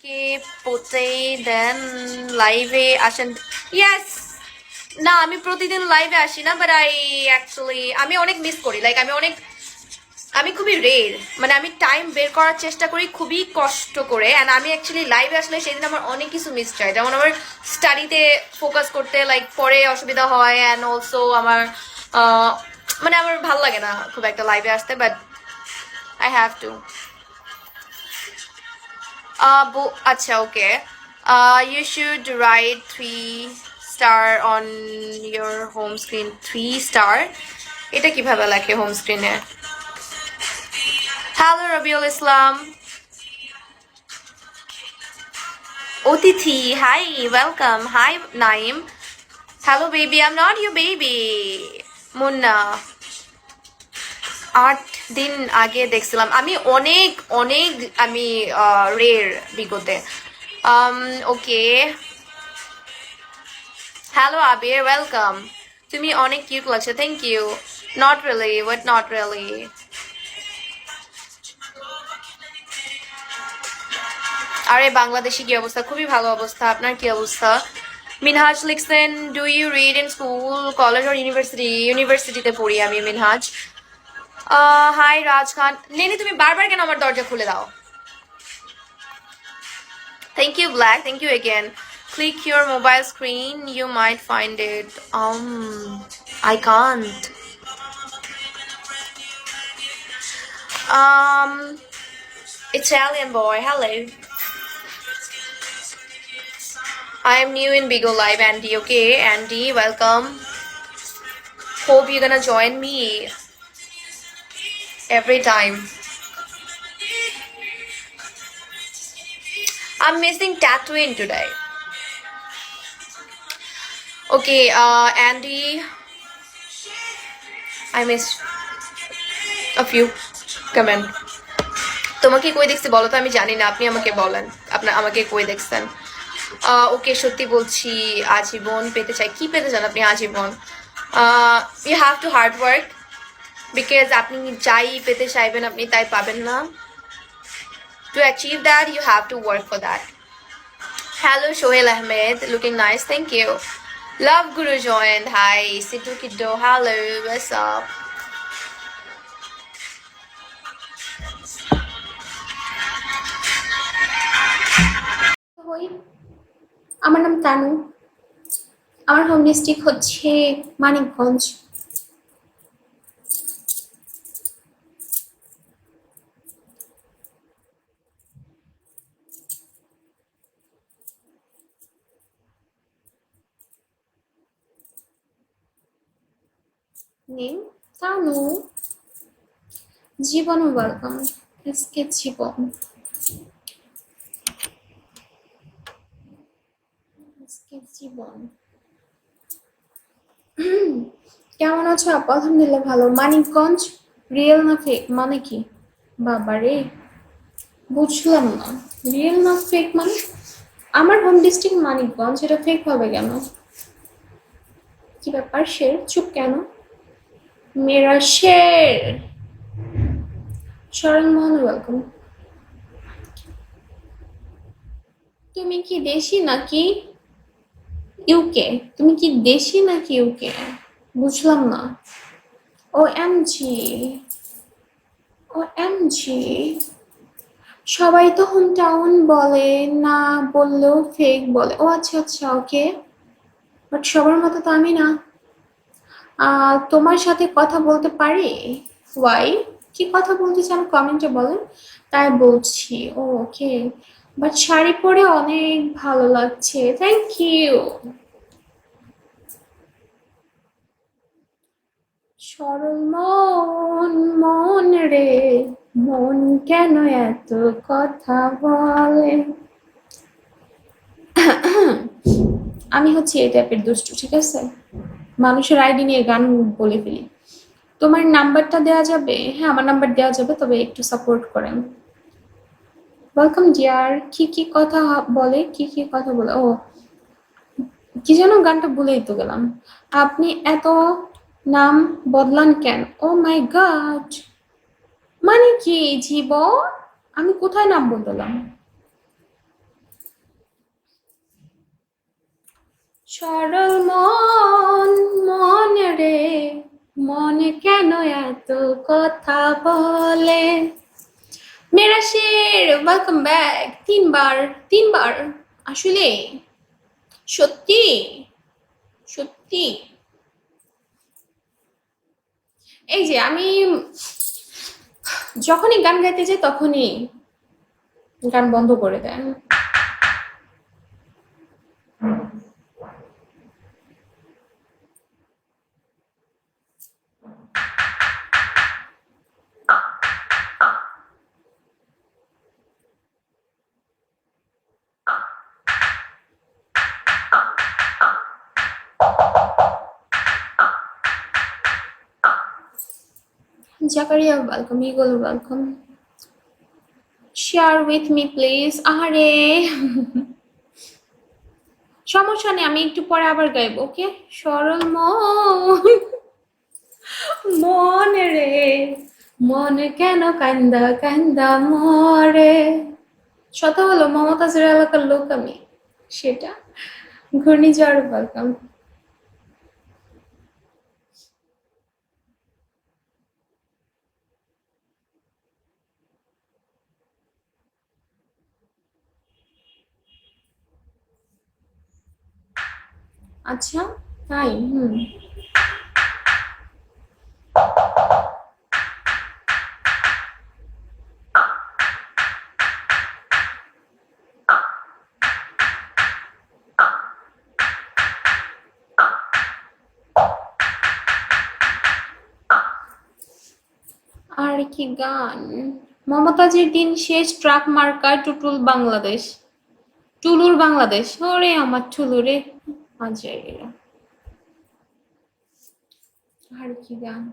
কে পোতে দেন লাইভে আসেন? ইয়েস। না, আমি প্রতিদিন লাইভে আসি না, বাট আমি অনেক মিস করি। লাইক আমি খুবই রের, মানে আমি টাইম বের করার চেষ্টা করি খুবই কষ্ট করে। অ্যান্ড আমি অ্যাকচুয়ালি লাইভে আসলে সেদিন আমার অনেক কিছু মিস যায়, যেমন আমার স্টাডিতে ফোকাস করতে লাইক পরে অসুবিধা হয়। অ্যান্ড অলসো আমার মানে আমার ভালো লাগে না খুব একটা লাইভে আসতে, বাট আই হ্যাভ টু। আচ্ছা, ওকে। You should write 3 star on your home screen. 3 star? এটা কিভাবে লেখে হোম স্ক্রিনে? হ্যালো রবিউল ইসলাম। অতিথি, hi, welcome. Hi Naim. Hello baby, I am not your baby. Munna, 8 দিন আগে দেখছিলাম। আমি অনেক অনেক আমি রের বিগতে। ওকে। হ্যালো আবির, ওয়েলকাম। তুমি অনেক কিউট লাগছে। Thank you. Not really, but not really. আরে বাংলাদেশি কি অবস্থা? খুবই ভালো অবস্থা। আপনার কি অবস্থা? মিনহাজ লিখছেন, do you read in school, college or university? ইউনিভার্সিটিতে পড়ি আমি, মিনহাজ। হাই রাজ খান। নেনি, তুমি বারবার কেন আমার দরজা খুলে দাও? Thank you black, thank you again. Click your mobile screen, you might find it. I can't. Italian boy, hello. I am new in Bigo Live, Andy. Okay, Andy, welcome. Hope you're gonna join me every time. I'm missing Tatooine today. Okay, Andy, I missed a few comment. তোমাকে কই দেখছি বলো তো? আমি জানি না, আপনি আমাকে বলেন আমাকে কই দেখছেন। ওকে, সত্যি বলছি, আজীবন পেতে চাই। কি পেতে চান আপনি আজীবন? You have to hard work, because আপনি যাই পেতে চাইবেন আপনি তাই পাবেন না। To achieve that you have to work for that. Hello Sohel Ahmed, looking nice, thank you. Love guru joint, hi Situ kiddo, hello, what's up? আমার নাম তানু, আমার হোম ডিস্ট্রিক্ট হচ্ছে মানিকগঞ্জ। নেম তানু। জীবন ওয়েলকাম। আজকে জীবন, আজকে জীবন। কেমন আছো আপু? আলহামদুলিল্লাহ ভালো। মানিকগঞ্জ রিয়েল না ফেক মানে কি? বাবারে, বুঝলাম না। রিয়েল না ফেক মানে? আমার হোম ডিস্ট্রিক্ট মানিকগঞ্জ, এটা ফেক হবে কেন? কি ব্যাপার? শের চুপ কেন? মেরা শের। শরণ মোহন ওয়েলকাম। তুমি কি দেশি নাকি ইউকে? তুমি কি দেশি নাকি ইউকে? বুঝলাম না। ও এম জি, ও এম জি। সবাই তো হোম টাউন বলে, না বললেও ফেক বলে। ও আচ্ছা আচ্ছা, ওকে। বাট সবার মতো তো আমি না। তোমার সাথে কথা বলতে পারি? ওয়াই? কি কথা বলতে চান কমেন্টে বলেন, তাই বলছি। ও ওকে। বাট শাড়ি পরে অনেক ভালো লাগছে, থ্যাংক ইউ। সরল মন, মন রে মন কেন এত কথা বলে? আমি হচ্ছে এই টাইপের দুষ্টু, ঠিক আছে? মানুষের আইডি নিয়ে গান বলে ফেলি। তোমার নাম্বারটা দেওয়া যাবে? হ্যাঁ, আমার নাম্বার দেওয়া যাবে, তবে একটু সাপোর্ট করেন। Welcome deer. কি কি কথা বলে? কি কি কথা বলে? ও কি যেন গানটা ভুলেই তো গেলাম। আপনি এত নাম বদলান কেন? ও মাই গড, মানে কি জীবন? আমি কোথায় নাম বদলাম? সরল মন, মনে রে, মনে কেন এত কথা বলে? মেরা শের, ওয়েলকাম ব্যাক। তিনবার, তিনবার, আসলে সত্যি, সত্যি। এই যে আমি যখনই গান গাইতে যাই তখনই গান বন্ধ করে দেন। Zakaria welcome, eagle welcome. Share with me please. আরে সমস্যা নেই, আমি একটু পরে আবার গাইবো, ওকে? সরল মন, মনে রে, মনে কেন কান্দা কান্দা মরে। শত হলো মমতাজের এলাকার লোক আমি, সেটা। ঘূর্ণিঝড় ওয়েলকাম। আচ্ছা, তাই? আর কি গান? মমতাজের দিন শেষ, ট্রাক মার্কায় টুটুল বাংলাদেশ। টুলুর বাংলাদেশ, ওরে আমার টুলু রে। আজেরা। আর কি গান?